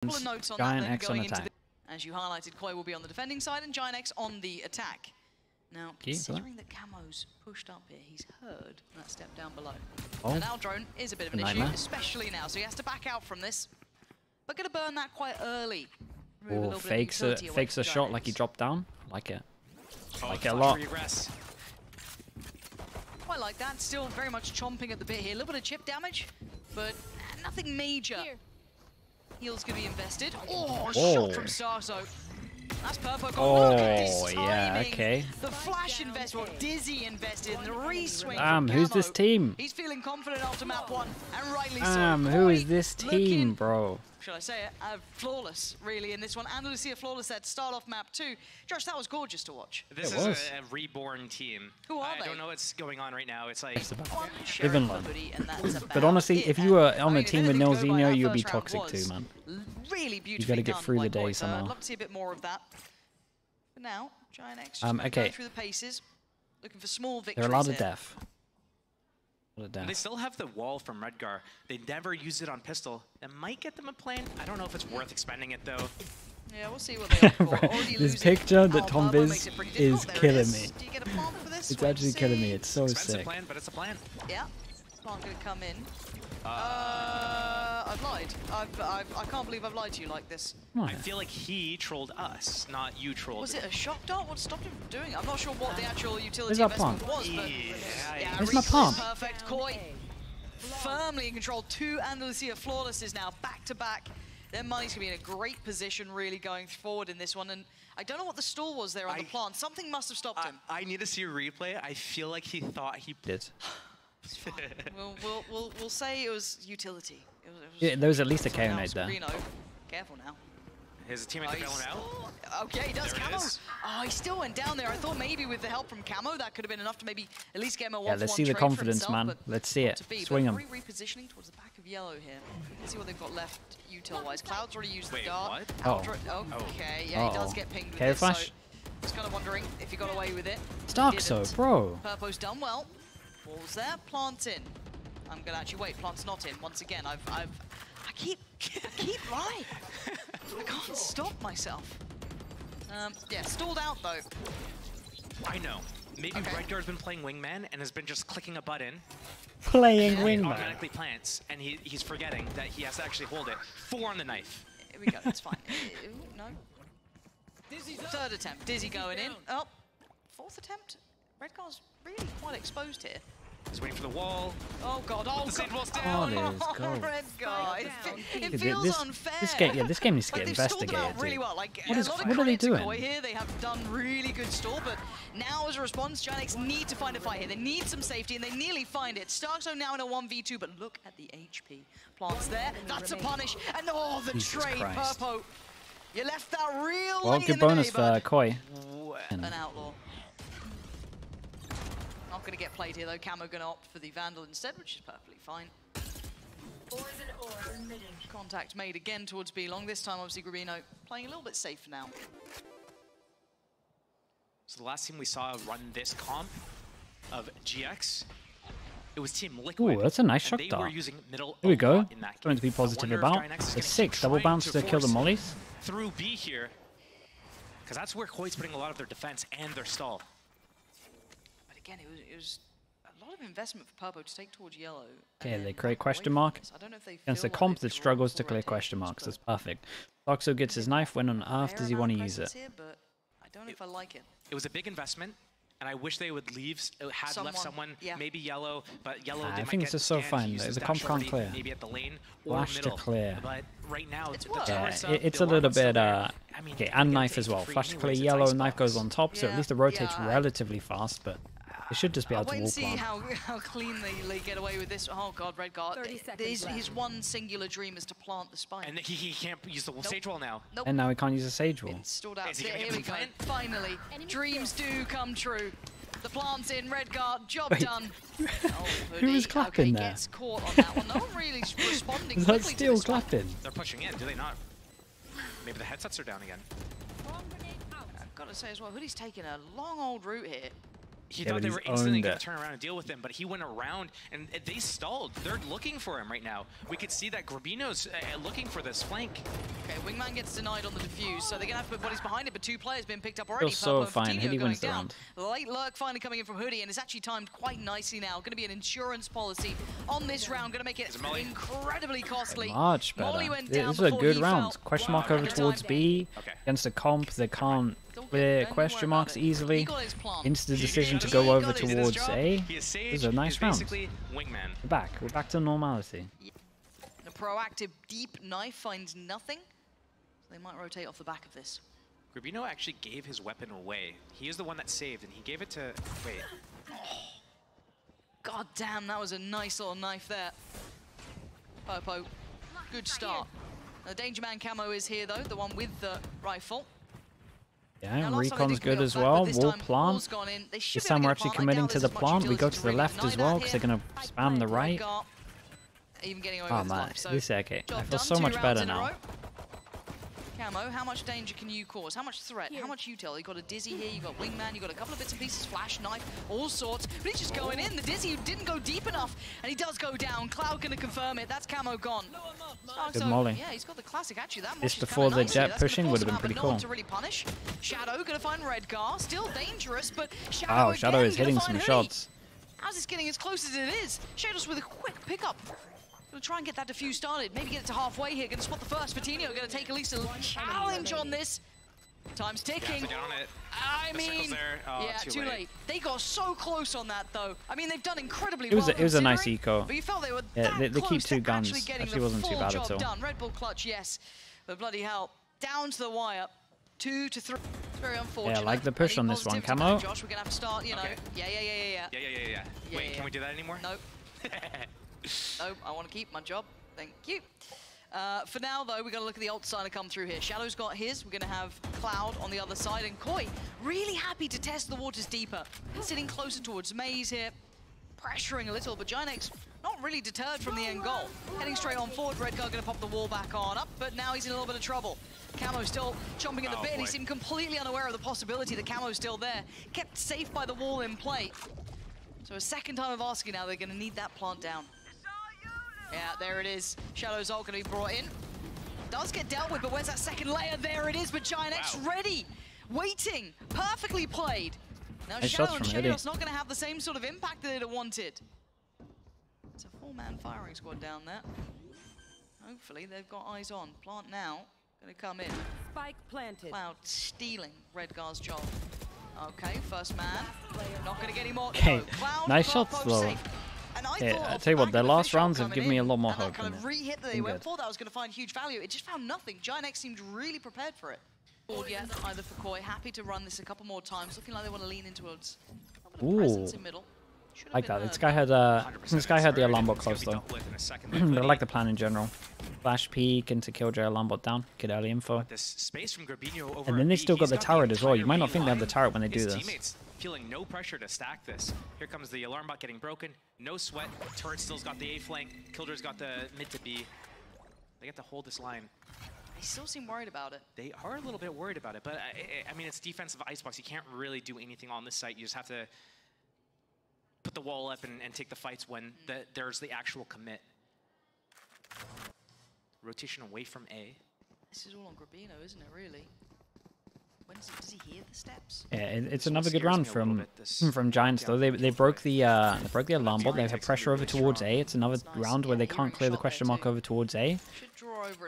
couple of notes on Giant that X on going into attack. as you highlighted, Koi will be on the defending side and Giant X on the attack. Now, considering that Camo's pushed up here, he's heard that step down below. Oh. And now drone is a bit of an issue, especially now, so he has to back out from this. But gonna burn that quite early. Oh, fakes a shot like he dropped down. Like it. Like it a lot. Quite like that. Still very much chomping at the bit here. A little bit of chip damage, but nothing major. Heal's gonna be invested. Oh, shot from Starzo. That's perfect. Oh, look at this timing. yeah, okay. The flash investment, Dizzy invested in the re-swing. Who's this team? He's feeling confident after map 1, and rightly so. Who is this team, bro? Should I say it? Flawless, really, in this one. And Lucia Flawless there to start off map 2. Josh, that was gorgeous to watch. This is a reborn team. Who are they? I don't know what's going on right now. It's like... But honestly, if you were on a team with Nilzinho, you'd be toxic too, man. Really beautifully you got to get through the day so somehow. I'd love to see a bit more of that. But now, Giant X okay. going through the paces, looking for small victories. They're a lot of death. They still have the wall from Redgar. They never use it on pistol. That might get them a plane. I don't know if it's worth expending it though. Yeah, we'll see what they opt for. This picture that Tom Biz is killing me. Do you get a plant for this? It's actually killing me. It's so Expensive sick. plan, but it's a plan. Yeah. Plant gonna come in. I've lied. I can't believe I've lied to you like this. I feel like he trolled us, not you trolled. Was it a shock dart? What stopped him from doing it? I'm not sure what the actual utility Where's our investment was, but yeah, where's my pump? Perfect. Koi firmly in control. 2 Andalusia Flawlesses now back to back. Their money's gonna be in a great position, really going forward in this one. And I don't know what the stall was there on the plant. Something must have stopped him. I need to see a replay. I feel like he thought he did. We'll say it was utility. Yeah, there was at least a KO nade there. Careful now. His teammate can bail him out. Okay, he does. There Camo. Oh, He still went down there. I thought maybe with the help from Camo that could have been enough to maybe at least get him a 1-for-1 Yeah, let's see the confidence, man. Let's see it. Swing him. Repositioning towards the back of Yellow here. Let's see what they've got left util-wise. Cloud's already used the Wait, dart. what? Okay, yeah, he does get pinged with KO this, so flash. I was kind of wondering if he got away with it. Starkso, bro. Purpo's done well. Ball's there, plant in. I'm gonna actually wait, plant's not in. Once again, I keep lying. I can't stop myself. Yeah, stalled out though. I know. Maybe Redgar's been playing Wingman and has been just clicking a button. Playing It Wingman. automatically plants, and he's forgetting that he has to actually hold it. 4 on the knife. Here we go, it's fine. No. 3rd attempt, Dizzy going in. Oh, 4th attempt. Redgar's really quite exposed here. He's waiting for the wall. Oh god, oh the side wall's god. down. Oh, let's go. Redgar. It feels unfair. This game needs to get They've stalled them investigated. out really well. Like, What a lot are they of credit to doing? Koi here. They have done really good stall, but now as a response, Giant X need to find a fight here. They need some safety, and they nearly find it. Starkso now in a 1v2, but look at the HP. Plants there. That's a punish. And oh, the trade, Purpo. You left that real Well, late good in the bonus day, for bud. Koi. An outlaw. Not going to get played here though. Camo going to opt for the Vandal instead, which is perfectly fine. Contact made again towards B-Long. This time, obviously, Grabino playing a little bit safer now. So the last team we saw run this comp of GX, it was Team Liquid. Ooh, that's a nice shock They dart. were using middle Here we go. in that Something to be game. positive I wonder if about. Giant X is It's gonna keep 6. Double trying bounce to kill the force mollies. through B here, because that's where Koi's putting a lot of their defense and their stall. But again, it was a lot of investment for Purpo to take towards Yellow. Okay, they create question mark. I don't know if they Against feel a like comp they've that struggles to drawn clear full question rotations, marks. but That's perfect. Starkso gets his knife. When on earth does he want to use it? Here, but I don't know if I like it. It was a big investment, and I wish they would leave. Left someone, yeah. maybe Yellow, but Yellow. I they might think get it's just so scanned, fine. use his The comp dash can't already, clear. Maybe at the lane or Flash to middle. clear. But right now, It's the worked. turret's up, It's the a little alarm's still bit. there. I mean, Okay, they're and gonna knife take as well. free Flash to clear anyways, it's Yellow. ice Knife goes box. on top, so at least it rotates relatively fast. But they should just be able I'll to wait and walk see one. how clean they get away with this. Oh god, Redgar. 30 seconds left. His one singular dream is to plant the spine. And he can't use the stage wall now. Nope. And now he can't use a Sage Wall. It's stalled out. Is he gonna Here get we the go. plant? Finally, dreams do come true. The plant's in, Redgar, job Wait. done. Oh, Who was Hoodie, clapping okay, there? gets caught on that one. No one really responding Is that quickly to still this one. clapping? They're pushing in, do they not? Maybe the headsets are down again. I've got to say as well, Hoodie's taking a long old route here. He thought they were instantly going to turn around and deal with him, but he went around and they stalled. They're looking for him right now. We could see that Grabino's looking for this flank. Okay, Wingman gets denied on the defuse, so they're going to have to put bodies behind it, but 2 players been picked up already. Feels so fine. Hoodie wins the round. Late lurk finally coming in from Hoodie, and it's actually timed quite nicely now. Going to be an insurance policy on this round. Going to make it incredibly costly. Much better. This is a good round. Question mark over towards B. Against a comp, they can't clear question marks easily. Instant decision to go over towards A. This is a nice round. We're back. We're back to normality. A proactive deep knife finds nothing. So they might rotate off the back of this. Grabino actually gave his weapon away. He is the one that saved, and he gave it to... Wait. God damn, that was a nice little knife there. Popo, good start. The Danger Man camo is here, though, the one with the rifle. Yeah, and Recon's good as well. Wall plant. This time we're actually committing to the plant. We go to the left as well, because they're going to spam the right. Oh man, this is okay. I feel so much better now. Camo, how much danger can you cause? How much threat? How much util? You got a Dizzy here, you got Wingman, you got a couple of bits and pieces, flash, knife, all sorts. But he's just going in. The Dizzy didn't go deep enough, and he does go down. Cloud gonna confirm it. That's Camo gone. Good molly. Yeah, he's got the classic. Actually, that this before the jet pushing would have been pretty cool. To really punish. Shadow gonna find Redgar. Still dangerous, but Shadow. Wow, Shadow is hitting some shots. How's this getting as close as it is? Shadow's with a quick pickup. Gonna try and get that defuse started. Maybe get it to halfway here. Gonna spot the first. Fatinho gonna take at least a challenge on this. Time's ticking. I mean, yeah, too late. They got so close on that, though. I mean, they've done incredibly well. It was a nice eco. But you felt they were they keep 2 guns. Actually wasn't too bad at all. Done. Red Bull clutch, yes. But bloody hell, down to the wire. 2 to 3. It's very unfortunate. Yeah, I like the push on this one. Camo. Josh, we're gonna have to start, you know. Yeah. Wait, can we do that anymore? Nope. No, I want to keep my job. Thank you. For now, though, we're going to look at the ult side to come through here. Shadow's got his. We're going to have Cloud on the other side. And Koi, really happy to test the waters deeper. Sitting closer towards Maze here. Pressuring a little, but Ginex not really deterred from the end goal. Heading straight on forward. Redgar going to pop the wall back on up, but now he's in a little bit of trouble. Camo still chomping at the bit. He seemed completely unaware of the possibility that Camo's still there. Kept safe by the wall in play. So a second time of asking now, they're going to need that plant down. Yeah, there it is. Shadow's ult going to be brought in. Does get dealt with, but where's that second layer? There it is, but Ginex ready, waiting, perfectly played. Now Shadow and Shadow's not going to have the same sort of impact that it wanted. It's a 4-man firing squad down there. Hopefully they've got eyes on. Plant now, going to come in. Spike planted. Cloud stealing Redgar's job. Okay, first man. Not going to get any more. Okay, nice shots though. Yeah, I tell you what, their last rounds have given me a lot more hope. That kind of re-hit that they went for, that was going to find huge value. It just found nothing. Ginex seemed really prepared for it. Yet, either for Koi, happy to run this a couple more times, looking like they want to lean into a presence in middle. Like that. This guy had the alarm bot close though. But I like the plan in general. Flash peek into Killjoy alarm bot down. Get early info. And then they still got the turret as well. You might not think they have the turret when they do this. Feeling no pressure to stack this. Here comes the alarm bot getting broken. No sweat. Turret still's got the A flank. Killjoy's got the mid to B. They get to hold this line. They still seem worried about it. They are a little bit worried about it, but I mean, it's defensive icebox. You can't really do anything on this site. You just have to put the wall up and take the fights when there's the actual commit. Rotation away from A. This is all on Grabino, isn't it, really? Does he hear the steps? Yeah, it's another good round from Giants though. They broke the alarm bot. They have pressure over towards A. It's another round where they can't clear the question mark over towards A.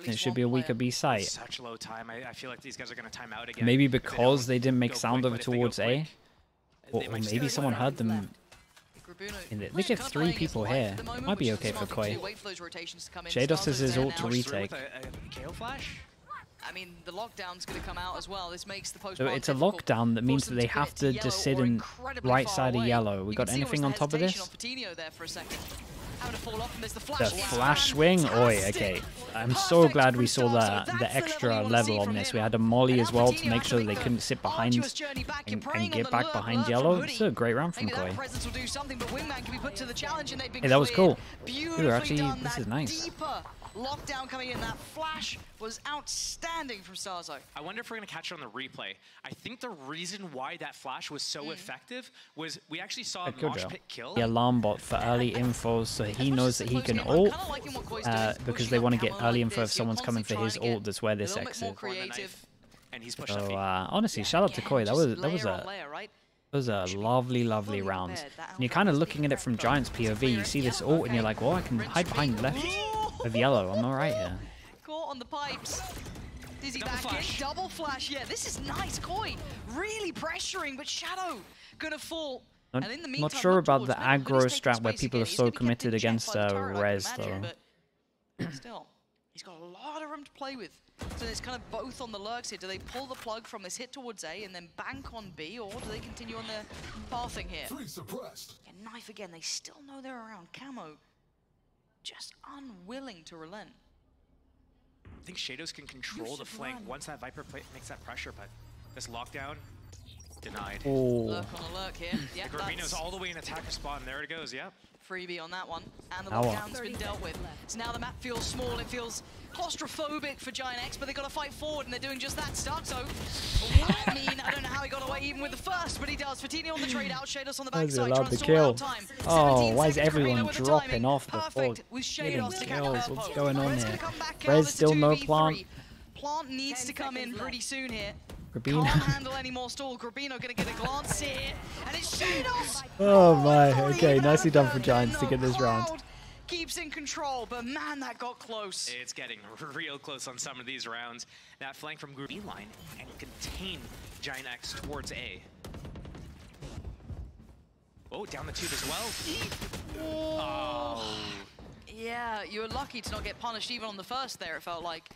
It should be a weaker B site. Such low time. I feel like these guys are going to time out again. Maybe because they didn't make sound over towards A, or maybe someone heard them. They get 3 people here. It might be okay for Koi. Shados has his ult to retake. I mean, the lockdown's going to come out as well. This makes the post. So it's a lockdown that means that they have to just sit in right side of yellow. We got anything on top of this? The flash swing? Oi, okay. I'm so glad we saw the extra level on this. We had a molly as well to make sure that they couldn't sit behind and get back behind yellow. It's a great round from Koi. Hey, that was cool. Ooh, actually, this is nice. Lockdown coming in. That flash was outstanding from Starzo. I wonder if we're going to catch it on the replay. I think the reason why that flash was so effective was we actually saw a mosh pit kill. The alarm bot for early info, so he knows that he can ult, because they want to get early info if someone's coming for his ult. That's where this X is. So honestly, shout out to Koi. That was a lovely round. And you're kind of looking at it from Giant's POV. You see this ult and you're like, well, I can hide behind left of yellow. I'm all right here. Caught on the pipes. Dizzy back in, double flash. Yeah, this is nice. Koi really pressuring, but Shadow gonna fall. And in the meantime, not sure about the aggro strat where people are so committed against Rez though. But still, he's got a lot of room to play with. So it's kind of both on the lurks here. Do they pull the plug from this hit towards A and then bank on B, or do they continue on their pathing here? Yeah, knife again. They still know they're around. Camo just unwilling to relent. I think Shadows can control the flank once that Viper makes that pressure, but this lockdown denied. Oh. Lurk on a lurk here. Yeah, Garbino's all the way in attacker spot, and there it goes. Yep. Freebie on that one, and the lockdown's been dealt with. So now the map feels small, it feels claustrophobic for Giant X, but they got to fight forward, and they're doing just that. Starzo, I mean, I don't know how he got away even with the first, but he does. Fatini on the trade out, Shados on the backside, trying to stall out time. Oh, why is everyone dropping off before getting kills? What's going on here? Rez still no plant. Plant needs to come in pretty soon here. Grabino. Can't handle any more stall. Grabino gonna get a glance here, and it's Shados! Oh my, okay, nicely done for Giants to get this round. Keeps in control, but man, that got close. It's getting real close on some of these rounds. That flank from Green line and contain Giant X towards A. Oh, down the tube as well. Oh. Yeah, you were lucky to not get punished even on the first there, it felt like.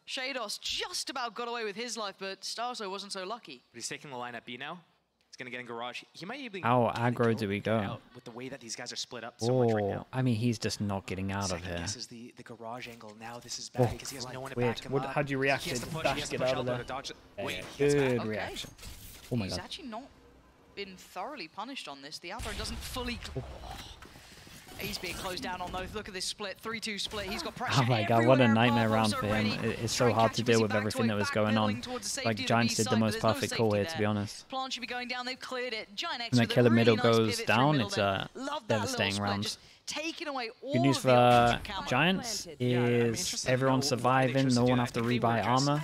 Shados just about got away with his life, but Starzo wasn't so lucky. But he's taking the line at B now. He's going to get in garage. He might even... How aggro do we go? With the way that these guys are split up so much right now. I mean, he's just not getting out of here. This is the garage angle. Now this is bad because he has no one to weird. back him up. How'd you react to Dash get out of there? Good reaction. Oh my god. He's actually not been thoroughly punished on this. The outthrow doesn't fully... He's being closed down on those. Look at this split, 3-2 split. He's got pressure. Oh my god, what a nightmare round for him. It's so hard to deal with everything that was going on. Like, Giants did the most perfect call here, to be honest. Plant should be going down. They've cleared it. Giant X when the killer middle goes down, it's a devastating round. Good news for Giants is everyone surviving, no one have to rebuy armor.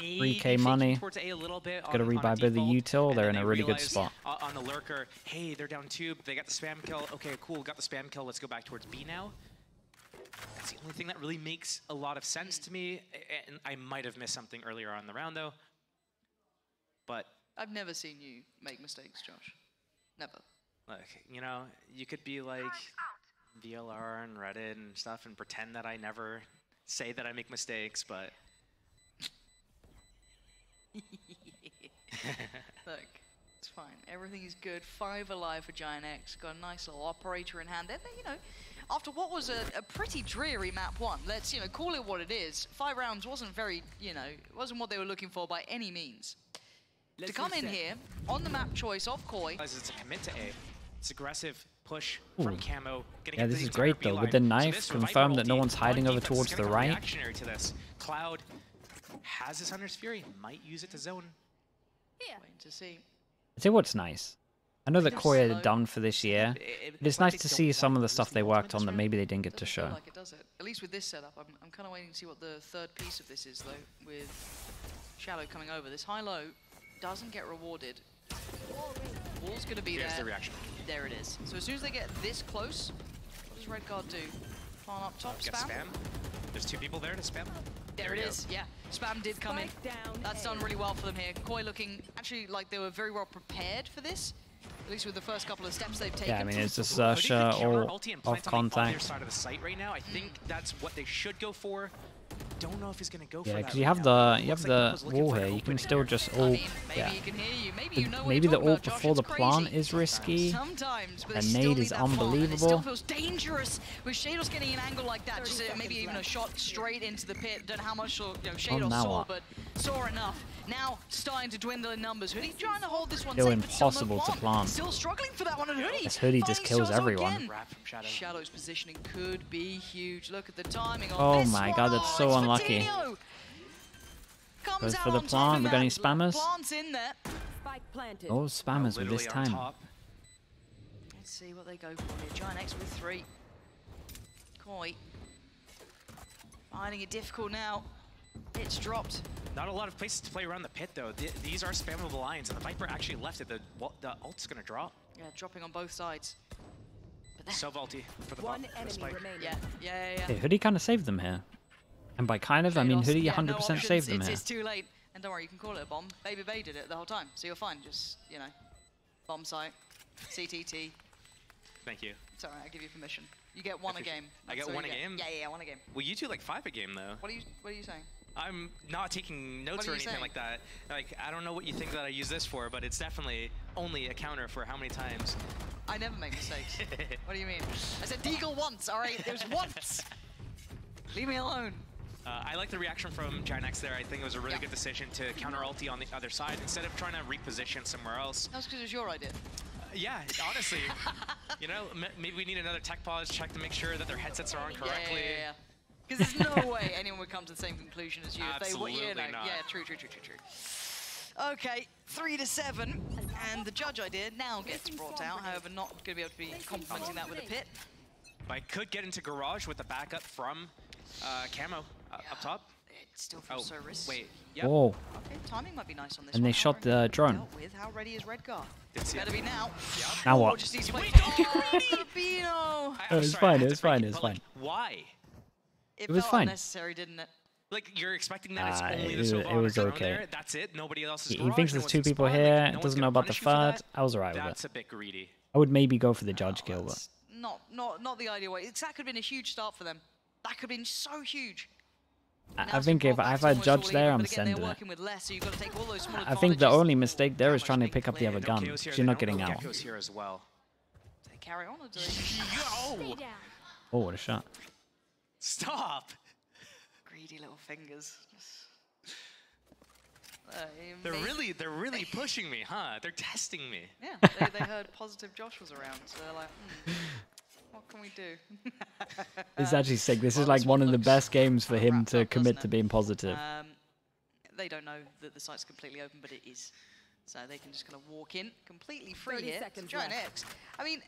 3k money. Got to rebuy a bit of the util. They're in a really good spot. On the lurker, hey, they're down tube. They got the spam kill. Okay, cool. Got the spam kill. Let's go back towards B now. That's the only thing that really makes a lot of sense to me. And I might have missed something earlier on in the round though. But I've never seen you make mistakes, Josh. Never. Look, you know, you could be like VLR and Reddit and stuff and pretend that I never say that I make mistakes, but. Look, it's fine. Everything is good. 5 alive for Giant X. Got a nice little operator in hand. Then, you know, after what was a pretty dreary map 1, let's, you know, call it what it is. 5 rounds wasn't very, you know, it wasn't what they were looking for by any means. To come in here on the map choice of Koi. It's a commit to A. It's aggressive push from Camo. Yeah, this is great though. With the knife, confirmed that no one's hiding over towards the right. To this. Cloud has his Hunter's Fury, might use it to zone. Yeah. Waiting to see. I'd say what's nice. I know that Koi are done for this year, but it's nice to see some of the stuff they worked on that maybe they didn't get to show. Like it does it. At least with this setup, I'm kind of waiting to see what the third piece of this is though, with Shadow coming over. This high-low doesn't get rewarded. Wall's going to be there. Here's the reaction. There it is. So as soon as they get this close, what does Red Guard do? Plant up top, spam. There's 2 people there to spam. There it is, yeah. Spam did come in. That's done really well for them here. Koi looking actually like they were very well prepared for this, at least with the first couple of steps they've taken. Yeah, I mean, it's just Sersha all off contact. Side of the site right now. I think that's what they should go for. don't know if he's going to go for Yeah, that. because you have the wall here. You can still just ult. Yeah. Maybe the ult before the plant is risky. And nade is unbelievable. It still feels dangerous with Shadows getting an angle like that. Just maybe even a shot straight into the pit. Don't know how much Shadows saw, but saw enough. Now starting to dwindle in numbers. Hoodie trying to hold this one Still safe, impossible but still to plant. Still struggling for that one. And Hoodie. This Hoodie just kills everyone. Shadow's positioning could be huge. Look at the timing on Oh this my one. god, that's so unlucky. Comes Goes out for the on top plant. of We got any that. spammers? Plants in there. Oh, spammers with this time. Let's see what they go for here. Giant X with 3. Koi finding it difficult now. It's dropped. Not a lot of places to play around the pit, though. These are spammable lines, and the Viper actually left it. The ult's going to drop. Yeah, dropping on both sides. So vaulty for the One enemy remaining. Yeah. Hey, Hoodie kind of saved them here. And by kind of, I mean Hoodie 100% saved them here. It's too late. And don't worry, you can call it a bomb. Baby Bay did it the whole time, so you're fine. Just, bomb site, CTT. Thank you. It's alright, I give you permission. You get one a game. I get one a game? Yeah, one a game. Well, you do like 5 a game, though. What are you saying? I'm not taking notes or anything like that. Like, I don't know what you think that I use this for, but it's definitely only a counter for how many times. I never make mistakes. What do you mean? I said deagle once, alright? It was once! Leave me alone. I like the reaction from Giant X there. I think it was a really good decision to counter ulti on the other side instead of trying to reposition somewhere else. That's because it was your idea. Yeah, honestly. Maybe we need another tech pause check to make sure that their headsets are on correctly. Yeah. Because there's no way anyone would come to the same conclusion as you. Absolutely not. Yeah, true. Okay, 3-7, and the judge idea now gets brought out. However, not going to be able to be complementing that with a pit. But I could get into garage with the backup from Camo up top. It still feels so risky. Wait. Yep. Whoa. Okay, timing might be nice on this. And they shot the drone. With how ready is Redgar? Better be now. Yep. Now what? Just needs to wait. Oh, it's fine. It's fine. Why? It was felt fine. unnecessary, didn't it? Like, you're expecting that it's only the Sova it was drone okay. there. That's it. Nobody else is. He thinks there's 2 people here. Doesn't know about the third. I was alright with That's it. a bit greedy. I would maybe go for the judge kill, but Not the ideal way. That could have been a huge start for them. That could have been so huge. I think if I had judge there, I'm sending it. I think the only mistake there is trying to pick up the other gun. You're not getting out. Here as well. Do they carry on or do they? Yo! Oh, what a shot. Stop! Greedy little fingers. They're really pushing me, huh? They're testing me. Yeah, they heard positive Josh was around, so they're like, what can we do? It's actually sick. This is like one of the best games for him to commit to being positive. They don't know that the site's completely open, but it is. So they can just kind of walk in completely free here. Giant X. I mean,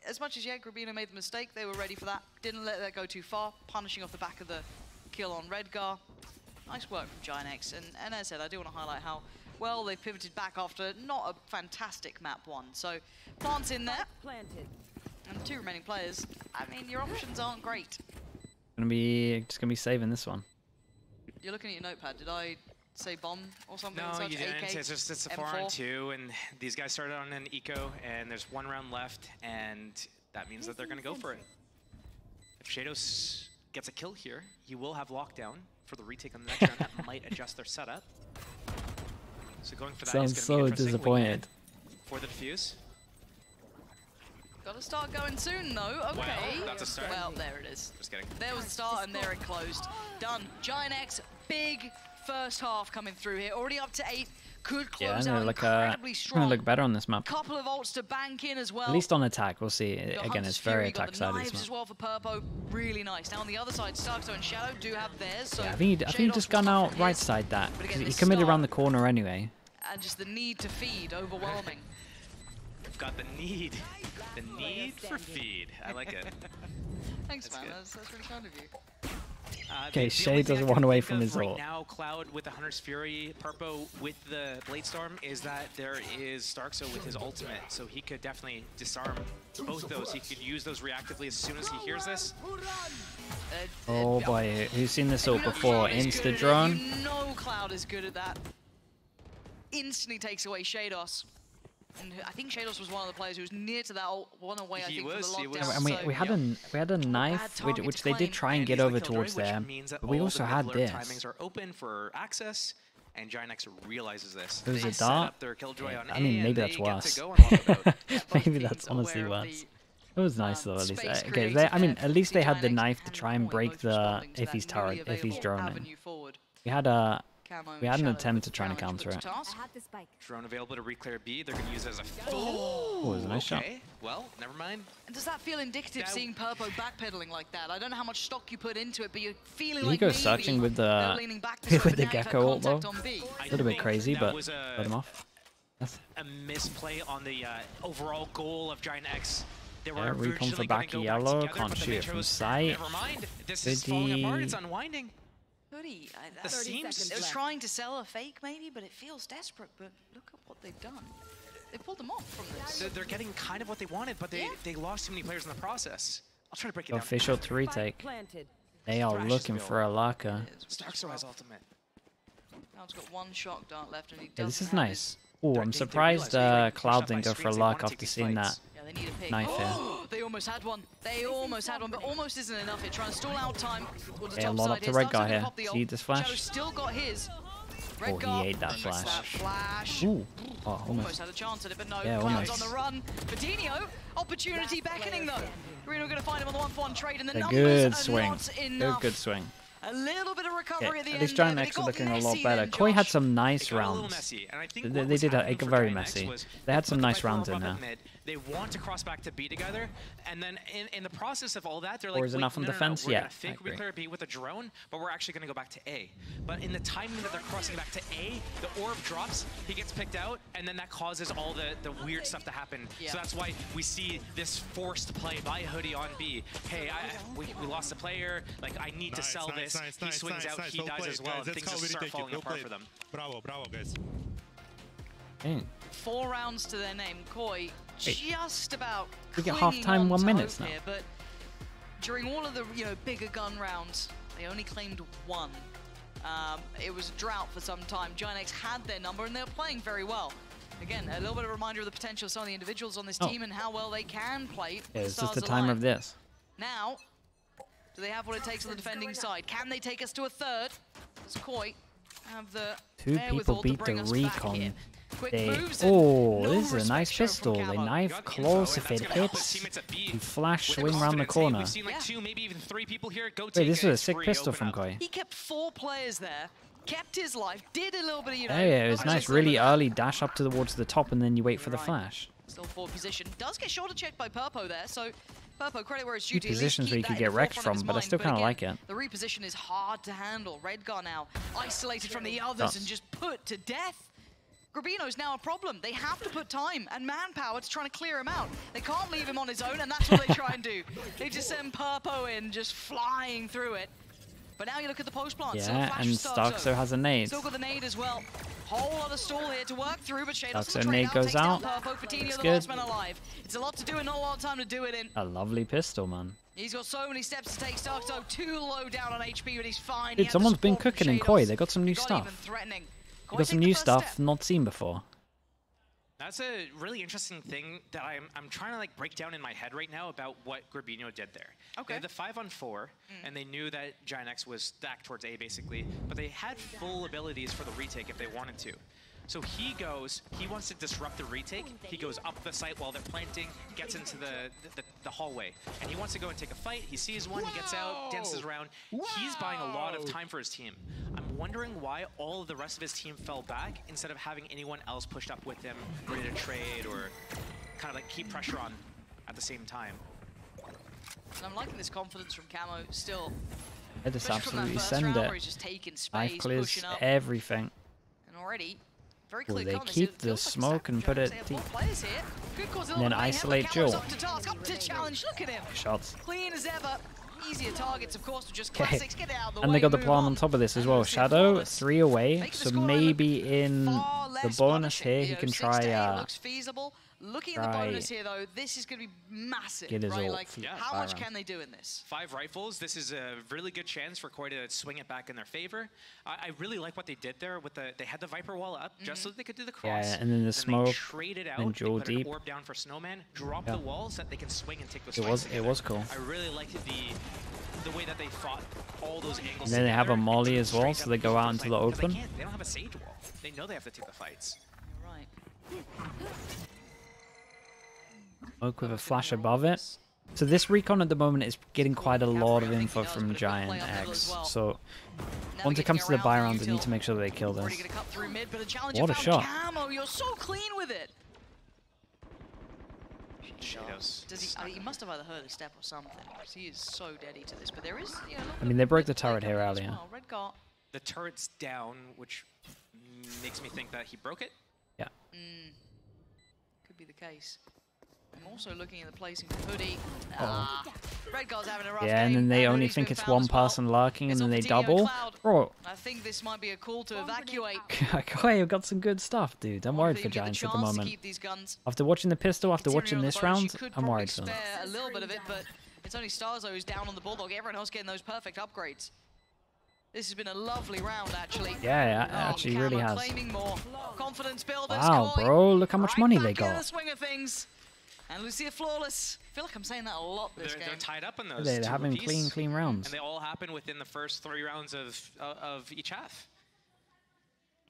as much as Grabino made the mistake, they were ready for that. Didn't let that go too far, punishing off the back of the kill on Redgar. Nice work from Giant X. And as I said, I do want to highlight how well they've pivoted back after not a fantastic map 1. So plants in there. And 2 remaining players. I mean, your options aren't great. Just gonna be saving this one. You're looking at your notepad. Did I say bomb or something? No, you didn't. It's a 4-on-2, and these guys started on an eco, and there's 1 round left, and that means that they're gonna go for it. If Shadows gets a kill here, he will have lockdown for the retake on the next round. That might adjust their setup. So going for that Sounds is gonna be so disappointed. For the defuse. Gotta start going soon, though. Okay. Well, that's a start. Well, there it is. Just kidding. There was the start, and there it closed. Done. Giant X, big first half coming through here. Already up to 8. Could close out incredibly strong. Gonna look better on this map. Couple of ults to bank in as well. At least on attack, we'll see. Again, it's very attack side. Knives as well for Purpo, really nice. Now on the other side, Starkzo and Shadow do have theirs. So yeah, I think he just gone out right side that. He committed around the corner anyway. And just the need to feed overwhelming. We've got the need for feed. I like it. Thanks, man. That's really kind of you. Okay, Shay doesn't run away from his ult. Right now, Cloud with the Hunter's Fury, Purpo with the Blade Storm, is that there is Starkzo with his ultimate, so he could definitely disarm both those. He could use those reactively as soon as he hears this. Oh boy, who's seen this ult before? Insta drone. You know Cloud is good at that. Instantly takes away Shados. And I think Shados was one of the players who was near to that one away, I think, was, from the lockdown. And we had a knife, which they did try and get over towards there, but we also had this. Timings are open for access, and Ginex realizes this. It was a dart. I mean, maybe that's worse. Maybe that's honestly worse. It was nice though, at least. Okay, I mean, at least they had the knife to try and break the Iffy's turret, Iffy's drone in. We had an attempt to try and counter it. Drone available to reclear B. They're going to use it as a... Oh, it was a nice shot. Well, never mind. And does that feel indicative, seeing Purpo backpedaling like that? I don't know how much stock you put into it, but you're feeling like he goes searching with the Gecko ult though. A little bit crazy, but let him off. A misplay on the overall goal of Ginex. Yeah, recon for back yellow, can't shoot it from sight. Never mind. This is falling apart. It's unwinding. Hoodie, The seams. They're trying to sell a fake maybe, but it feels desperate. But look at what they've done. They pulled them off from this. They're getting kind of what they wanted, but they lost too many players in the process. I'll try to break it down. Official to retake. They are looking for a Laka. Starkso has ultimate. Cloud's got one shock dart left, and he Yeah, doesn't this is have nice. Oh, I'm surprised Cloud didn't go for a Laka after seeing that They need a pick. knife here. They almost had one. They almost had one, but almost isn't enough. They're trying to stall out time. Okay, a lot up to Red Guy here. See this flash? Shadow's still got his. Oh, he ate that flash. Ooh. Oh, Almost had a chance at it, but no. Yeah, Cloud's almost. on the run. Coutinho, opportunity beckoning though. Reno going to find him on the 1-for-1 trade, and the A numbers good are swing. not enough. Good swing. A little bit of recovery at the At end. least Ginex are looking a lot better. Koi had some nice rounds. They did it got very messy. They had some nice rounds in there. They want to cross back to B together, and then in the process of all that, they're like, Or is enough on defense? We're Yeah, gonna think we clear B with a drone, but we're actually gonna go back to A. But in the timing that they're crossing back to A, the orb drops, he gets picked out, and then that causes all the weird stuff to happen. Yeah. So that's why we see this forced play by Hoodie on B. Hey, we lost a player, like I need to sell this. He swings out, he dies as well, and things just start falling apart for them. Bravo, guys. Dang. 4 rounds to their name. Koi just about We get clinging half-time, on 1 to minute hope now. here, but during all of the bigger gun rounds, they only claimed 1. It was a drought for some time. Ginex had their number, and they're playing very well. Again, a little bit of a reminder of the potential of some of the individuals on this team and how well they can play. Yeah, with it's just stars the timer aligned. of this. Now, do they have what it takes on the defending side? Can they take us to a third? Does Koi have the 2 people beat the recon. Moves oh, no this is a respect nice shown pistol. from They Camo. knife close if it hits. You flash swing around the corner. We've seen like 2, maybe even 3 people here. Go Wait, take this it. was a It's sick free, pistol open from up. Koi. He kept 4 players there, kept his life, did a little bit of, Yeah, it was nice. just a Really little bit early dash up towards the top and then you wait for the Right. flash. Still forward position. Does get shoulder checked by Purpo there, so Purpo, credit where it's due Two to. At least positions where keep you could that in get the wrecked forefront of from, his but I mind. still kind of again, like it. The reposition is hard to handle. Redgar now isolated from the others and just put to death. Grabino's now a problem. They have to put time and manpower to try to clear him out. They can't leave him on his own, and that's what they try and do. They just send Purpo in, just flying through it. But now you look at the post plant. Yeah, and Starkso has a nade. Still got the nade as well. Whole lot of stall here to work through, but Shadows Starkso nade goes out. Coutinho, the good. last man alive. It's a lot to do and not a lot of time to do it in. A lovely pistol, man. He's got so many steps to take. Starkso too low down on HP, but he's fine. Dude, someone's been cooking in Koi. They got some new stuff. They got some new stuff not seen before. That's a really interesting thing that I'm trying to like break down in my head right now about what Grabino did there. Okay. They had the 5-on-4, and they knew that Ginex was stacked towards A basically, but they had full abilities for the retake if they wanted to. So he wants to disrupt the retake. He goes up the site while they're planting, gets into the hallway, and he wants to go and take a fight. He sees one, he gets out, dances around. He's buying a lot of time for his team. I'm wondering why all of the rest of his team fell back instead of having anyone else pushed up with him, ready to trade or kind of like keep pressure on at the same time. And I'm liking this confidence from Camo still. They just Especially from that absolutely first send round it. where he's just taking space, Knife clears pushing up, everything. and already very Well, clear they cut. keep the smoke and put it deep. And then isolate Joel. Up to challenge. Look at him. Shots. Clean as ever. Easier targets, of course, just classics. Get out of the way. And they got the move plan on top of this as well. Shadow, 3 away. So maybe in the bonus here, he can try Looking at the bonus here, though, this is going to be massive, right? Like, how much can they do in this? 5 rifles. This is a really good chance for Koi to swing it back in their favor. I really like what they did there with they had the Viper wall up just so that they could do the cross. Yeah, and then the smoke. They traded out. And Jewel they put deep. an orb down for Snowman. Drop the wall so that they can swing and take those fights It was cool. I really liked the way that they fought all those angles. And then they have a molly as well, so they go out into the open. They don't have a sage wall. They know they have to take the fights. You're right. Smoke with a flash above it. So this recon at the moment is getting quite a lot of info from Giant X. So once it comes to the buy round, they need to make sure they kill this. What a shot. Camo, you're so clean with it. He must have either heard a step or something. He is so deady to this, but there is. I mean, they broke the turret here earlier. Well. The turret's down, which makes me think that he broke it. Yeah. Could be the case. I'm also looking at the placing for Hoodie. Redguard's having a rough game. And then they only think it's one person lurking, and then they double. Bro. I think this might be a call to evacuate. Okay, we've got some good stuff, dude. I'm worried for Giants at the moment. After watching the pistol, after watching this round, I'm worried for them. A little bit of it, but it's only Starzo who's down on the Bulldog. Everyone else getting those perfect upgrades. This has been a lovely round, actually. Yeah, it actually really has. More. Confidence builders. Wow, bro, look how much money they got. The swing of things. And Lucia flawless. I feel like I'm saying that a lot this game. They're tied up in those. They're having clean rounds. And they all happen within the first 3 rounds of each half.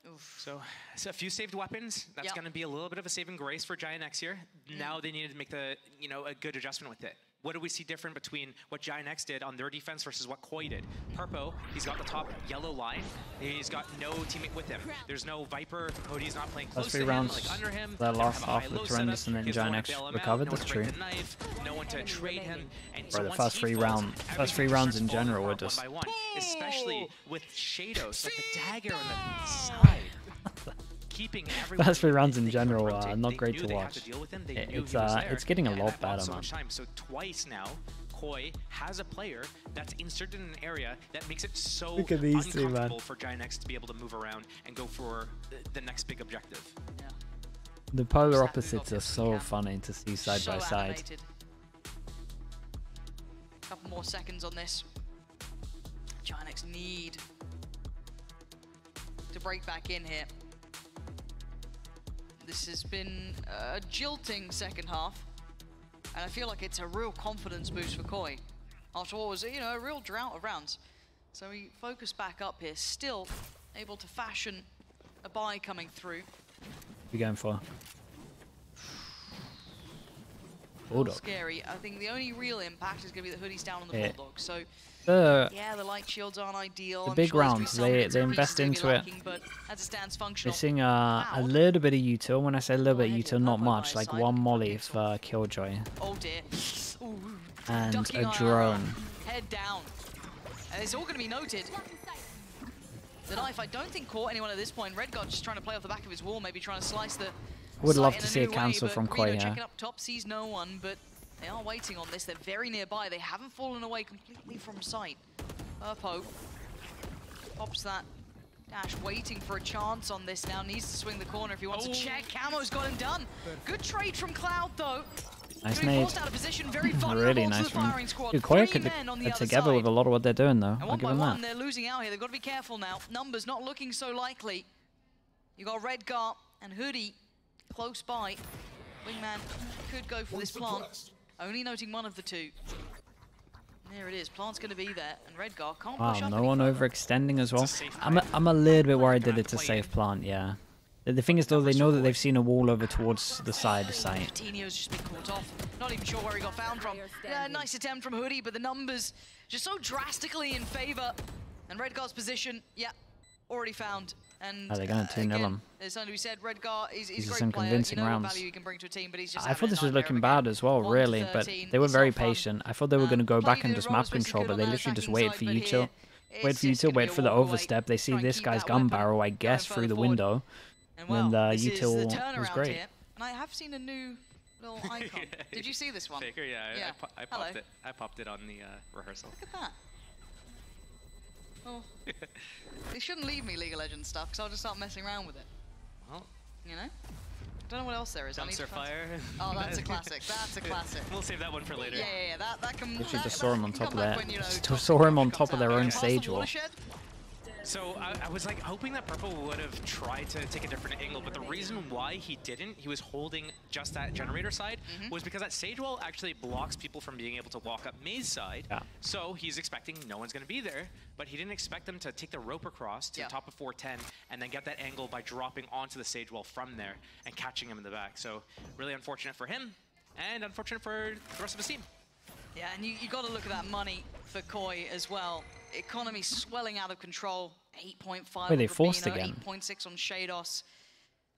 Oof. So a few saved weapons. That's going to be a little bit of a saving grace for Giant X here. Now they needed to make a good adjustment with it. What do we see different between what Giant X did on their defense versus what Koi did? Purpo, he's got the top yellow line. He's got no teammate with him. There's no Viper. Cody's not playing close to him, like under him. That last half looked horrendous, and then Giant X recovered. That's true. No one to trade him. Bro, the first three rounds in general were just... Especially with Shadows, like the dagger on the side. Keeping first 3 rounds in general are not great to watch. It's getting a lot better, man. So twice now, Koi has a player that's inserted in an area that makes it so uncomfortable for Giant X to be able to move around and go for the next big objective. Yeah. The polar opposites are so funny to see side by side. Couple more seconds on this. Giant X need to break back in here. This has been a jilting second half, and I feel like it's a real confidence boost for Koi. After what was, a real drought of rounds. So we focus back up here, still able to fashion a buy coming through. What are you going for? Bulldog. Scary. I think the only real impact is going to be the Hoodie's down on the Bulldog. So yeah, the light shields aren't ideal. The big rounds, they invest into it. But as it stands, functional. Missing a little bit of util. When I say a little bit of util, not much. Like 1 molly for Killjoy. Oh dear. Ooh. And a drone. Head down. And it's all going to be noted. The knife, I don't think caught anyone at this point. Redguard just trying to play off the back of his wall, maybe trying to slice the... Would love to see a cancel from Koi here. Checking up top, sees no one, but they are waiting on this. They're very nearby. They haven't fallen away completely from sight. Purpo pops that dash, waiting for a chance on this now. Needs to swing the corner if he wants to check. Camo's got him done. Good trade from Cloud, though. Nice nade. Really nice from Dude, Koi could get together with a lot of what they're doing, though. I'll give them that. They're losing out here. They've got to be careful now. Numbers not looking so likely. You got Redguard and Hoodie close by. Wingman could go for this plant. Only noting one of the two. There it is. Plant's going to be there, and Redguard can't push up. No one overextending as well. I'm a little bit worried that it's a safe plant. Yeah. The thing is, though, they know that they've seen a wall over towards the side of sight. Tinio's just been caught off. Not even sure where he got found from. Yeah, nice attempt from Hoodie, but the numbers just so drastically in favor. And Redguard's position, yeah, already found. And are they going to 2-0 him? As we said, Redguard is a great some player. convincing What rounds. value he can bring to a team, but he's just I thought this was looking bad as well, really, but they were very patient. I thought they were going to go back and just map control, but they literally just waited for util. Wait for the overstep. They see this guy's gun barrel, I guess, through the window. And then the util was great. And I have seen a new little icon. Did you see this one? Faker, yeah. I popped it on the rehearsal. Look at that. Oh. They shouldn't leave me League of Legends stuff, because I'll just start messing around with it. Well, don't know what else there is. Dumpster fire. Oh, that's a classic. That's a classic. We'll save that one for later. Yeah. That can. Literally just saw him on top of that. When, you know, just saw him on top of their own sage wall. So I was like hoping that Purple would have tried to take a different angle, but the reason why he didn't, he was holding just that generator side, was because that sage wall actually blocks people from being able to walk up Maze side. Yeah. So he's expecting no one's going to be there, but he didn't expect them to take the rope across to the top of 410 and then get that angle by dropping onto the sage wall from there and catching him in the back. So really unfortunate for him and unfortunate for the rest of his team. Yeah, and you got to look at that money for Koi as well. Economy swelling out of control. 8.5. Wait, they forced again. 8.6 on Shados.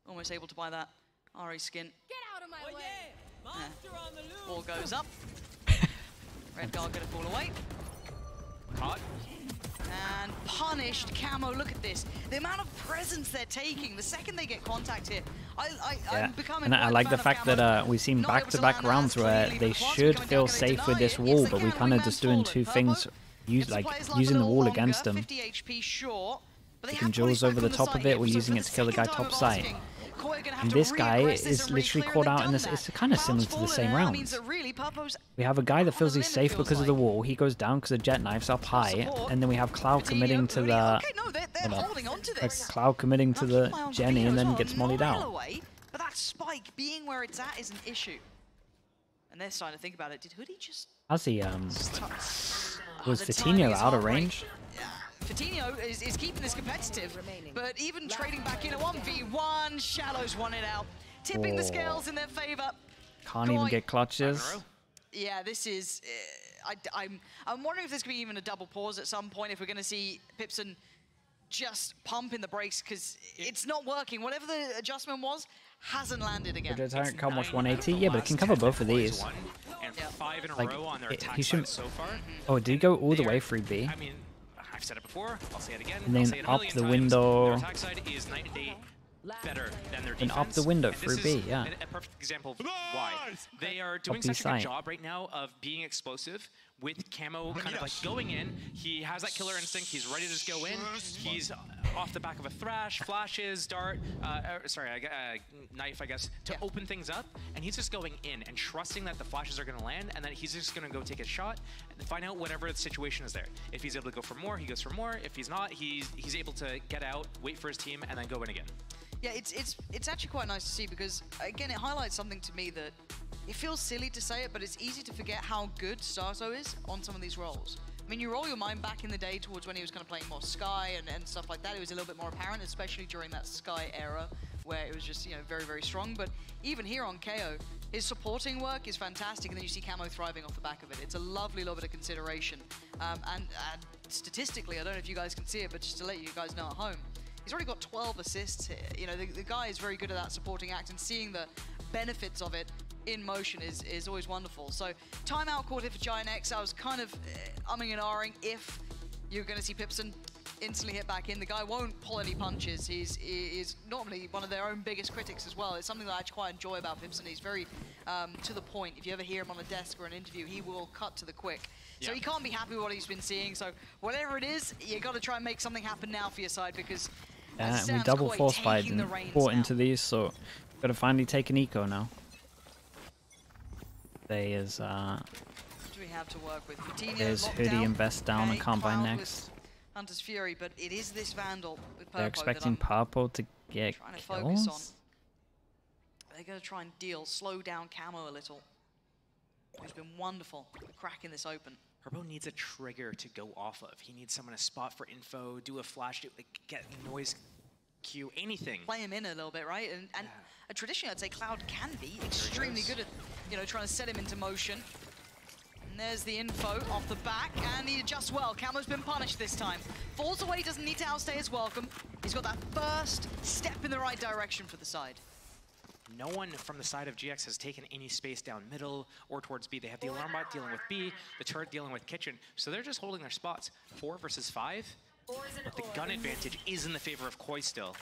Almost able to buy that Ari skin. Get out of my way. Monster on the loose. Ball goes up. Red guard gonna fall away. Caught. And punished. Camo, look at this. The amount of presence they're taking. The second they get contact here, I'm becoming. And I like the fact that we've seen back-to-back rounds where they should feel safe with this wall, but we kind of just doing two things. Using the wall against them. Taking Jules over the top of it, we're using it to kill the guy top side. And this guy is literally caught out in this. It's kind of similar to the same rounds. We have a guy that feels he's safe because of the wall. He goes down because the jet knife's up high, and then we have Cloud committing to the Cloud committing to the Jenny, and then gets mollied out. But that spike being where it's at is an issue. And they're starting to think about it. Did Hoodie just... How's he, was Vitinho out of range? Yeah. Vitinho is keeping this competitive, but even trading back in a 1v1, Shallows won it out. Tipping the scales in their favor. Can't even get clutches. Yeah, this is... I'm wondering if there's going to be even a double pause at some point, if we're going to see Pipson just pumping the brakes, because it's not working. Whatever the adjustment was, hasn't landed again. Did it come off 180? Yeah, but it can cover both of these. And 5 in a row on their attack side so far. Oh, it did go all the way through B. I mean, I've said it before, I'll say it again. And then up the window. Their attack side is night and day better than their defense. And up the window through B, yeah. A perfect example of why. They are doing such a good job right now of being explosive with Camo kind of like going in. He has that killer instinct. He's ready to just go in. He's off the back of a thrash, flashes, dart, knife, I guess, to open things up. And he's just going in and trusting that the flashes are going to land, and then he's just going to go take a shot and find out whatever the situation is there. If he's able to go for more, he goes for more. If he's not, he's able to get out, wait for his team, and then go in again. Yeah, it's actually quite nice to see, because again, it highlights something to me that it feels silly to say it, but it's easy to forget how good Starzo is on some of these roles. I mean, you roll your mind back in the day towards when he was kind of playing more Sky and stuff like that. It was a little bit more apparent, especially during that Sky era where it was just, you know, very, very strong. But even here on KO, his supporting work is fantastic, and then you see Camo thriving off the back of it. It's a lovely little bit of consideration. And statistically, I don't know if you guys can see it, but just to let you guys know at home, he's already got 12 assists here. You know, the guy is very good at that supporting act, and seeing the benefits of it in motion is always wonderful. So timeout called here for Giant X. I was kind of umming and ahhing if you're going to see Pipson instantly hit back in. The guy won't pull any punches. He's normally one of their own biggest critics as well. It's something that I actually quite enjoy about Pipson. He's very to the point. If you ever hear him on a desk or an interview, he will cut to the quick. So he can't be happy with what he's been seeing. So whatever it is, you got to try and make something happen now for your side, because and we double force fight and bought into these, so got to finally take an eco now. There's we have to work with there's Hoodie and Best down and can't buy next. Hunter's Fury, but it is this Vandal with Purple. They're expecting Purple to get kills. They're going to try and slow down Camo a little. It's been wonderful cracking this open. Purple needs a trigger to go off of. He needs someone to spot for info, do a flash, get noise cue, anything. Play him in a little bit, right? And traditionally, I'd say Cloud can be extremely good at, you know, trying to set him into motion. And there's the info off the back, and he adjusts well. Camo's been punished this time. Falls away, doesn't need to outstay his welcome. He's got that first step in the right direction for the side. No one from the side of GX has taken any space down middle or towards B. They have the alarm bot dealing with B, the turret dealing with kitchen, so they're just holding their spots. 4 versus 5, but the gun advantage is in the favor of Koi still.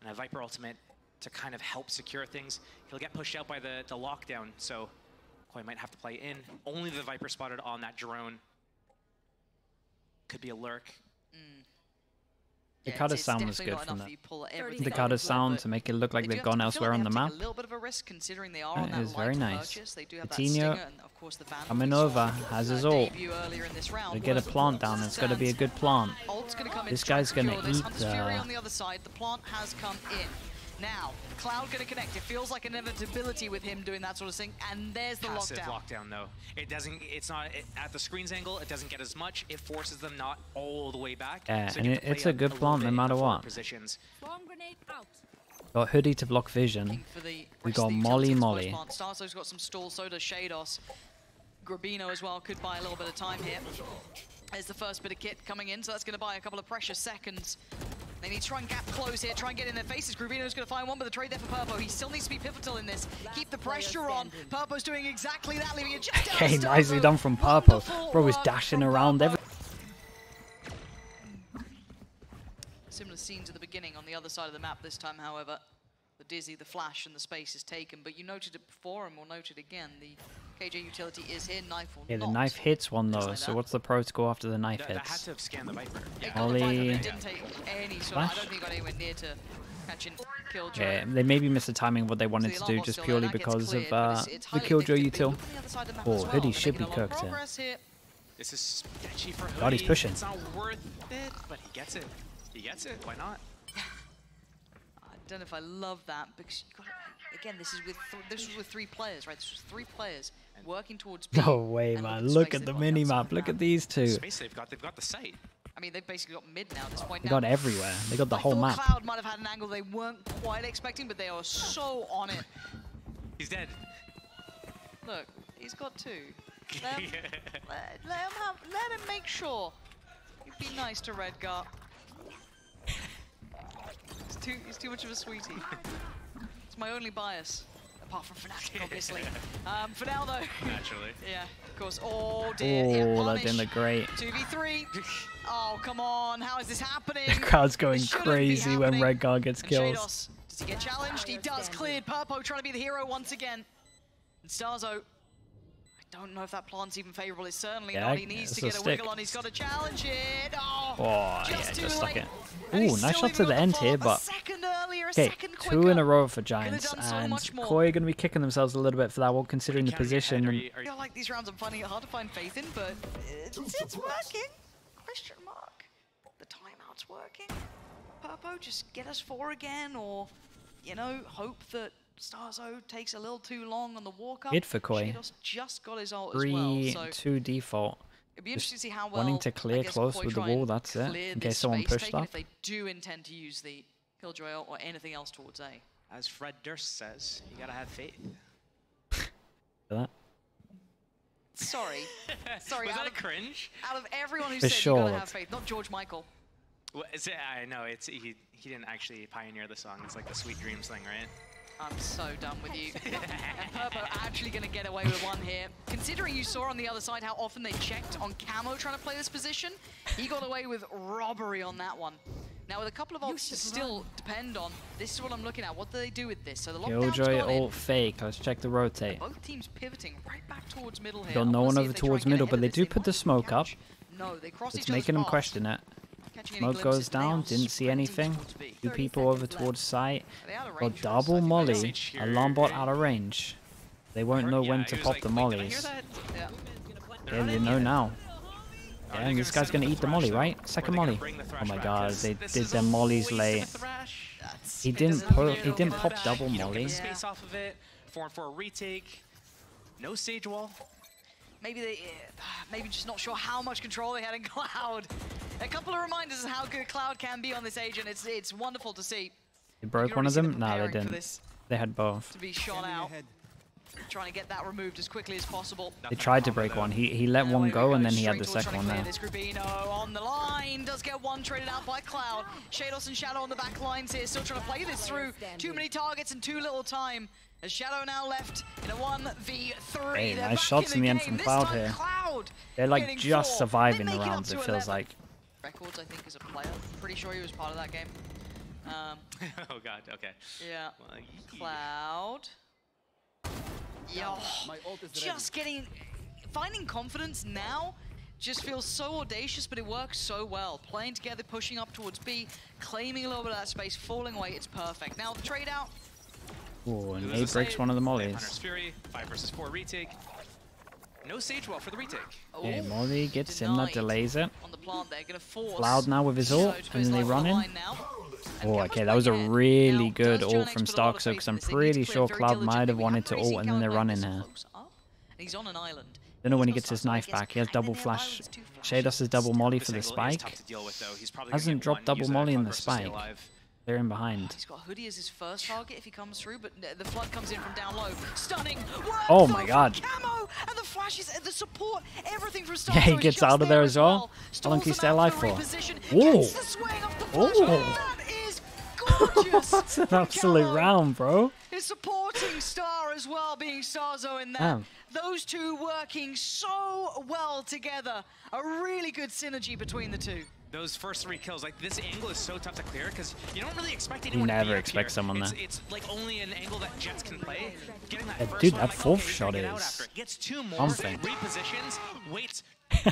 And a Viper ultimate to kind of help secure things. He'll get pushed out by the lockdown, so Koi might have to play in. Only the Viper spotted on that drone. Could be a lurk. The cutter sound was good from that. The cutter sound to make it look like they've gone elsewhere on the map. That is very nice. Coutinho coming over, has his ult. We get a plant down, it's got to be a good plant. This guy's going to eat the plant has come in. Now, Cloud gonna connect. It feels like an inevitability with him doing that sort of thing, and there's the passive lockdown. Though. It's not at the screen's angle. It doesn't get as much. It forces them not all the way back. Yeah, so and it's a good plant no matter what. Got Hoodie to block vision. We got Molly. Starzo's got some stall. So does Shados. Grabino as well could buy a little bit of time here. There's the first bit of kit coming in, so that's gonna buy a couple of precious seconds. They need to try and gap close here, try and get in their faces. Grubino's going to find one, but the trade there for Purpo. He still needs to be pivotal in this. Keep the pressure on. Purpo's doing exactly that, leaving it just down. Okay, nicely done from Purpo. Bro was dashing around everything. Similar scenes at the beginning on the other side of the map this time, however. The Dizzy, the flash, and the space is taken. But you noted it before, and we'll note it again. The KJ utility is here, knife will not. The knife hits one though, so what's the protocol after the knife hits? That had to have scanned the Viper. Ollie. Didn't take any sort of, I don't think he got anywhere near to catching Killjoy. Yeah, they maybe missed the timing of what they wanted to do just purely because of the Killjoy util. Oh, Hoodie should be cooked here. This is sketchy for Hoodie. God, he's pushing. It's not worth it, but he gets it. He gets it. Why not? I don't know if I love that because you got, again, this was with 3 players, right? This was 3 players working towards B. No way, man! Look at the mini map. Look at these two. Space they've got the site. I mean, they've basically got mid now at this point. They got everywhere. They got the whole map. Cloud might have had an angle they weren't quite expecting, but they are so on it. He's dead. Look, he's got 2. Let him make sure. You'd be nice to Redgar. He's too much of a sweetie. It's my only bias. Apart from Fnatic, obviously. For now, though. Naturally. Yeah, of course. Oh, dear. Oh, yeah, that didn't look great. 2v3. Oh, come on. How is this happening? The crowd's going crazy when Redgar gets kills. Shados, does he get challenged? He does. Cleared. Purpo trying to be the hero once again. And Starzo, I don't know if that plant's even favorable. It's certainly not. He needs to get a wiggle on. He's got to challenge it. Oh, just stuck it. Ooh, nice shot to the end here, but okay, 2 in a row for Giants, and Koi going to be kicking themselves a little bit for that one, considering the position. I feel like these rounds I'm finding it hard to find faith in, but it's working. Question mark. The timeout's working. Purpo, just get us 4 again, or you know, hope that Starzo takes a little too long on the walk up. Hit for Koi. Just got his ult as well. 3-2 default. It'd be interesting to see how well wanting to clear close with the wall, that's it, in case someone pushed up. If they do intend to use the Killjoy ult or anything else towards A. As Fred Durst says, you gotta have faith. that? Sorry. Sorry. Was that a cringe? Out of everyone who said you gotta have faith, not George Michael. Well, I know, he didn't actually pioneer the song. It's like the Sweet Dreams thing, right? I'm so done with you. And Purpo actually going to get away with one here. Considering you saw on the other side how often they checked on Camo trying to play this position, he got away with robbery on that one. Now with a couple of options to still depend on, this is what I'm looking at. What do they do with this? So the Killjoy ult fake. Let's check the rotate. Both teams pivoting right back towards middle here. Got no one over towards middle, but they do put the smoke up. No, they cross it's making them question it. Smoke goes down, didn't see anything. 2 people over towards site. Got double molly. Alarm bot out of range. They won't know when to pop the mollies. Yeah, they know now. Yeah, and this guy's gonna eat the molly, right? Second molly. Oh my god, they did their mollies late. He didn't pop double molly. Space off of it. 4-4 retake. No stage wall. Maybe just not sure how much control they had in Cloud. A couple of reminders of how good Cloud can be on this agent. It's wonderful to see. They broke one of them? No, they didn't. They had both. To be shot out. Trying to get that removed as quickly as possible. They tried to break one. He let one go and then he had the second one there. This Grubino on the line does get one traded out by Cloud. Shados and Shadow on the back lines here, still trying to play this through. Too many targets and too little time. As Shadow now left in a 1v3. Hey, nice shots in the end from Cloud here. They're like just surviving the rounds, it feels like. Records, I think, as a player. Pretty sure he was part of that game. Oh god, okay. Yeah. Cloud. Yo, just finding confidence now. just feels so audacious, but it works so well. Playing together, pushing up towards B, claiming a little bit of that space, falling away, it's perfect. Now the trade out. Oh, and A breaks one of the mollies. Hunter's Fury, 5 versus 4 retake. No Sage Wall for the retake. Okay, molly gets him, that delays it. On the plant, they're gonna force Cloud now with his ult, and then they run in. Oh, okay, that was a really good ult from Starkso, because I'm pretty sure Cloud might have wanted to ult, and then they run in here. He's on an island. Don't know when he gets his knife back. He has double flash. Shados has double molly for the spike. Hasn't dropped double molly in the spike. They're in behind. He's got Hoodie as his first target if he comes through, but the flood comes in from down low. Stunning! Oh my god. Camo! And the flashes, the support, everything from Starkso. Yeah, he gets out of there as well. How long can he stay alive for? Whoa! Oh! That is gorgeous! That's an absolute round, bro. His supporting star as well, being Starzo in that. Damn. Those two working so well together. A really good synergy between the two. Those first 3 kills, like this angle is so tough to clear because you don't really expect anyone You never to be expect up here. someone there. It's like only an angle that Jets can play. Getting that first dude, one, that like, fourth okay, shot get out is after it. Gets 2 more, something. repositions, waits.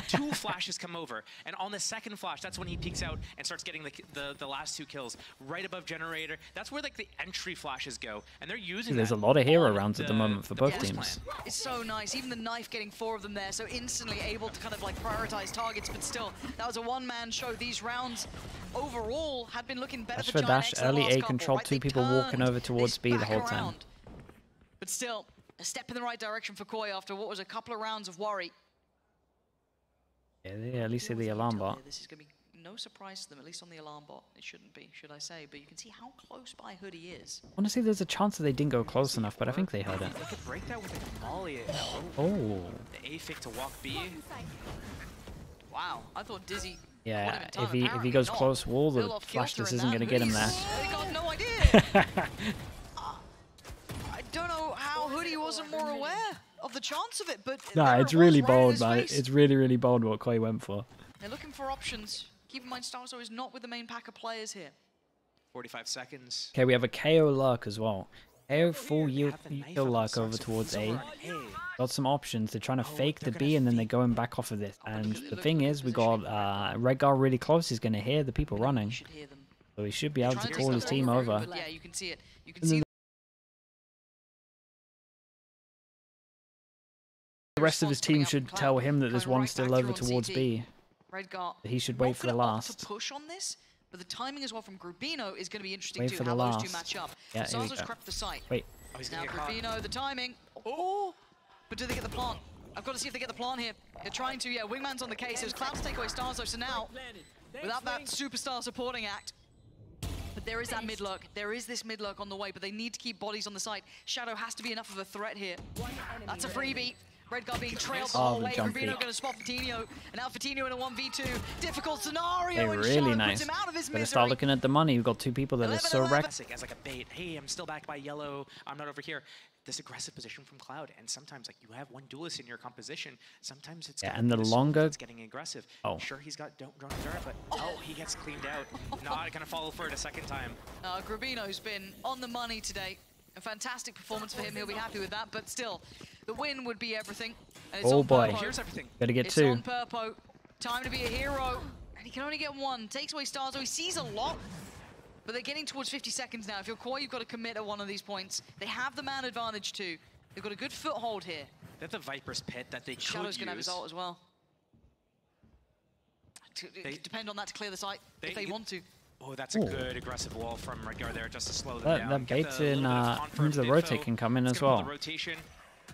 2 flashes come over, and on the second flash, that's when he peeks out and starts getting the last 2 kills right above generator. That's where like the entry flashes go, and they're using. There's a lot of hero rounds at the moment for both teams. It's so nice. Even the knife getting 4 of them there, so instantly able to kind of like prioritize targets. But still, that was a one-man show. These rounds overall had been looking better for dash, Giant X early the last A couple, control, right? 2 people walking over towards B the whole time. But still, a step in the right direction for Koi after what was a couple of rounds of worry. Yeah, they at least see the alarm bot. This is going to be no surprise to them, at least on the alarm bot. It shouldn't be, should I say. But you can see how close by Hoodie is. Honestly, there's a chance that they didn't go close enough, but I think they heard it. They could break that with a molly. Oh. The A fake to walk B. Wow, I thought Dizzy. Yeah, if he goes close wall, the flash just isn't going to get him there. They got no idea. I don't know how Hoodie wasn't more aware of the chance of it, but nah, it's really bold, man. It's really bold what Koi went for. They're looking for options. Keep in mind, Starzo is not with the main pack of players here. 45 seconds. Okay, we have a KO Lurk as well. KO full yield kill Lurk over towards A. Got some options. They're trying to fake the B, and then they're going back off of this. And the thing is, we got Redgar really close. He's going to hear the people running. So he should be able to call his team over. Yeah, you can see it. You can see the rest of his team should tell him that there's one still over towards B. Redgar, he should wait for the last. To push on this, but the timing as well from Grubino is going to be interesting wait too. For how the those last. 2 match up. Yeah, Starzo's crept the site. Wait. Now Grubino, the timing. Oh, but do they get the plant? I've got to see if they get the plant here. They're trying to. Yeah, Wingman's on the case. There's Cloud to take away Starzo. So now, without that superstar supporting act. But there is that mid-lurk. There is this mid-lurk on the way, but they need to keep bodies on the site. Shadow has to be enough of a threat here. That's a freebie. Redgar being trailed the whole way. Rubino going to spot Fatinho. And now Fatinho in a 1v2. Difficult scenario. Hey, really nice. Better start looking at the money. We've got 2 people that are so wrecked. As like a bait. Hey, I'm still back by yellow. I'm not over here. This aggressive position from Cloud, and sometimes like you have one duelist in your composition. Sometimes it's and the longer it's getting aggressive. Oh, sure, he's got drone dart, but he gets cleaned out. Not gonna follow for it a second time. Grubino's been on the money today. A fantastic performance for him. He'll be happy with that. But still, the win would be everything. And it's oh on boy, Purpo. Gotta get it's 2. On Purpo. Time to be a hero, and he can only get 1. Takes away Starzo. He sees a lot. But they're getting towards 50 seconds now. If you're Koi, you've got to commit at one of these points. They have the man advantage too. They've got a good foothold here. They have the Viper's Pit that they could Shadow's use. Going to have his ult as well. They depend on that to clear the site if they want to. Oh, that's a good aggressive wall from Redgar there just to slow them down. That baits in the rotate can come in as well. Rotation.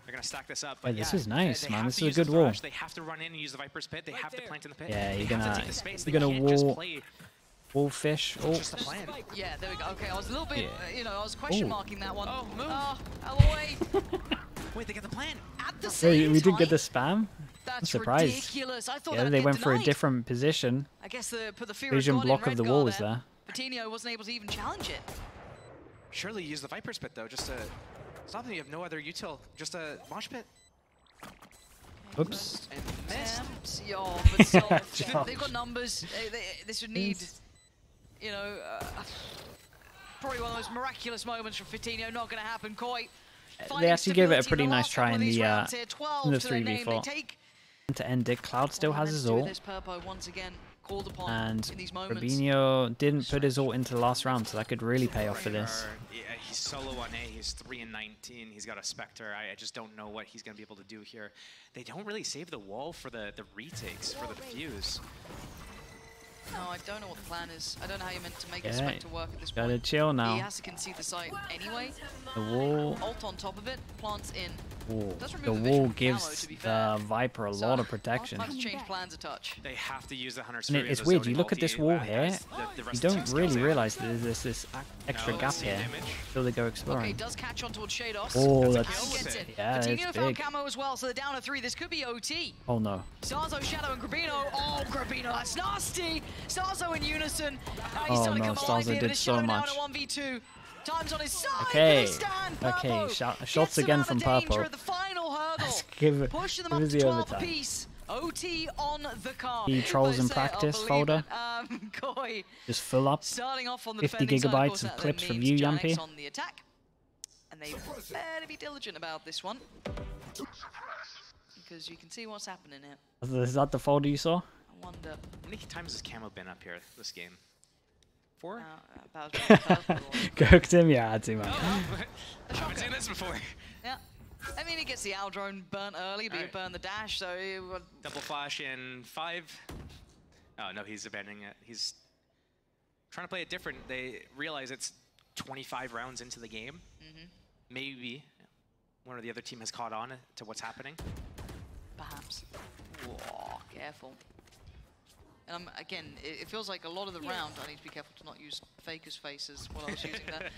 They're going to stack this up. Hey, But this is nice, man. This is a good wall. wall. They have to run in and use the Viper's Pit. They have to plant in the pit. Yeah, you're gonna wall fish. Oh. Just the plan. Yeah, there we go. Okay, I was a little bit, you know, I was question marking that one. Oh, move. Out of the way. Wait, they got the plan. At the same we time, did get the spam. That's I'm surprised. ridiculous. I thought Yeah, they went for a different position. I guess the fear Vision of God block in of the Redgar wall is there. Fatinho wasn't able to even challenge it. Surely use the Viper's Pit though, just to stop them. You have no other util, just a mosh pit. Oops. And missed. Yo, but still, they've got numbers. This would need, you know, probably one of those miraculous moments from Fatinho. Not going to happen. Koi. They actually gave it a pretty nice try in the 3v4. they take to end it. Cloud still has his ult. And Rubinho didn't put his ult into the last round, so that could really pay off for this. Yeah, he's solo on A. He's 3-19. He's got a Spectre. I just don't know what he's going to be able to do here. They don't really save the wall for the retakes, for the defuse. No, I don't know what the plan is. I don't know how you're meant to make a Spectre work at this point. Gotta chill now. He has to concede the site anyway. The wall. Ult on top of it, plants in. The wall gives the Viper a lot of protection. Have to change plans a touch. They have to use the Hunter's And it's weird, you look at this wall here, you don't really realize that there's this extra gap here until they go exploring. Okay, does catch on towards Shados. Oh, that's... Yeah, it's big. Camo as well, so they're down to 3. This could be OT. Oh no. Starzo, Shadow, and Grabino. Oh, Grabino, that's nasty! Starzo in unison. Oh no, Starzo did so much. Time's on his side. Okay, okay, shots again from Purple. Let's give it the overtime. OT on the card. He trolls in practice folder. Just fill up. 50 gigabytes of clips from you, Yampy. On the attack. And they better be diligent about this one. Because you can see what's happening here. Is that the folder you saw? I wonder. How many times has Camo been up here this game? 4? Cooked him? Yeah, I had to, man. I haven't seen this before. Yeah. I mean, he gets the owl drone burnt early, but he burned the dash, so... Double flash in 5. Oh, no, he's abandoning it. He's trying to play it different. They realize it's 25 rounds into the game. Maybe one or the other team has caught on to what's happening. Perhaps. Whoa, careful. Again, it feels like a lot of the round, I need to be careful to not use Faker's faces while I was using that.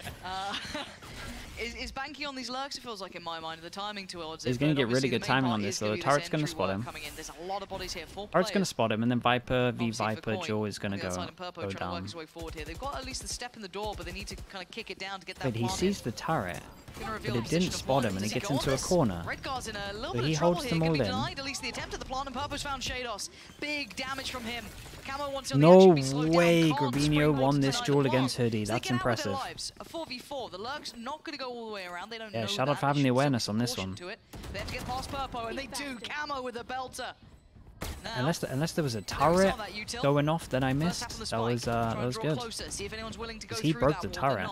Is Banky on these lurks? It feels like in my mind, the timing towards He's going to get really good timing on this, so the turret's going to spot him. There's a lot of bodies here. Turret's going to spot him, and then Viper v Viper Jaw is going to go down. They've got at least the step in the door, but they need to kind of kick it down to get that. Wait, he sees the turret, but it didn't spot him, and he gets into a corner. So he holds them all in. At least the attempt at the plant, and Purple's found Shados. Big damage from him. No way Grabino won this duel against Hoodie. That's impressive. A 4v4. The lurk's not going to go all the way around. They don't know shout out for having the awareness on this one. They have to get past Purple, and they do. Camo with a belter. Unless there was a turret going off that I missed, that was good. He broke the turret.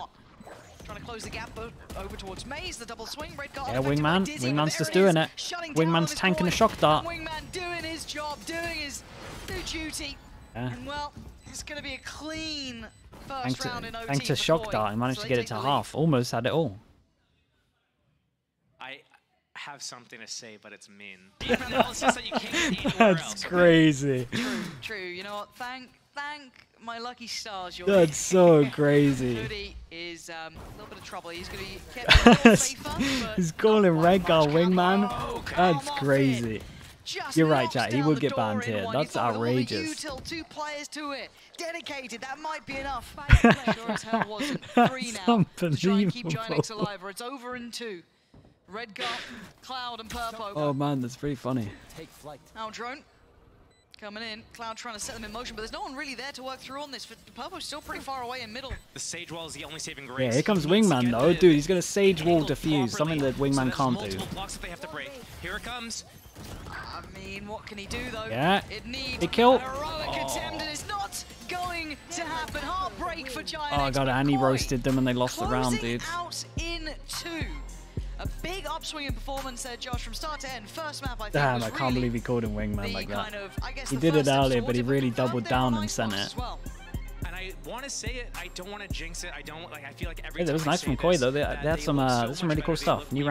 Trying to close the gap over towards Maze, the double swing. Yeah, Wingman. Wingman's just doing it. Wingman's tanking a shock dart. Wingman doing his job, doing his duty. And well, it's going to be a clean first round in OT. Thanks to shock dart, he managed to get it to half. Almost had it all. I have something to say, but it's mean. Analysis that you can't get That's crazy. True. You know what? Thank my lucky stars. That's so crazy. Hoodie is a little bit of trouble. He's going to be kept a little safer. He's calling Redgar Wingman. That's crazy. You're right, chat. He would get banned here. That's outrageous. Two players to it. Dedicated. That might be enough. Sure as hell wasn't. 3 now. To try and keep Giants alive, or it's over in 2. Redgar, Cloud, and Purple. Oh man, that's pretty funny. Now drone coming in. Cloud trying to set them in motion, but there's no one really there to work through on this. Purple's still pretty far away in middle. The Sage Wall is the only saving grace. Yeah, here comes Wingman though. Dude, he's going to Sage Wall defuse, something that Wingman can't do. Blocks that they have to break. Here it comes. I mean, what can he do though? Yeah, it needs they kill. A heroic attempt, and it's not going to happen. Heartbreak for Giant. Oh god, and he roasted them and they lost the round, dude. Out in 2. A big upswing in performance there, Josh, from start to end. First map, I think. Damn, I can't believe he called him Wingman like that. He did it earlier, but he really doubled down and sent it. And I want to say it, I don't want to jinx it. I feel like every Hey, that was nice from Koi though. They had some really cool stuff. New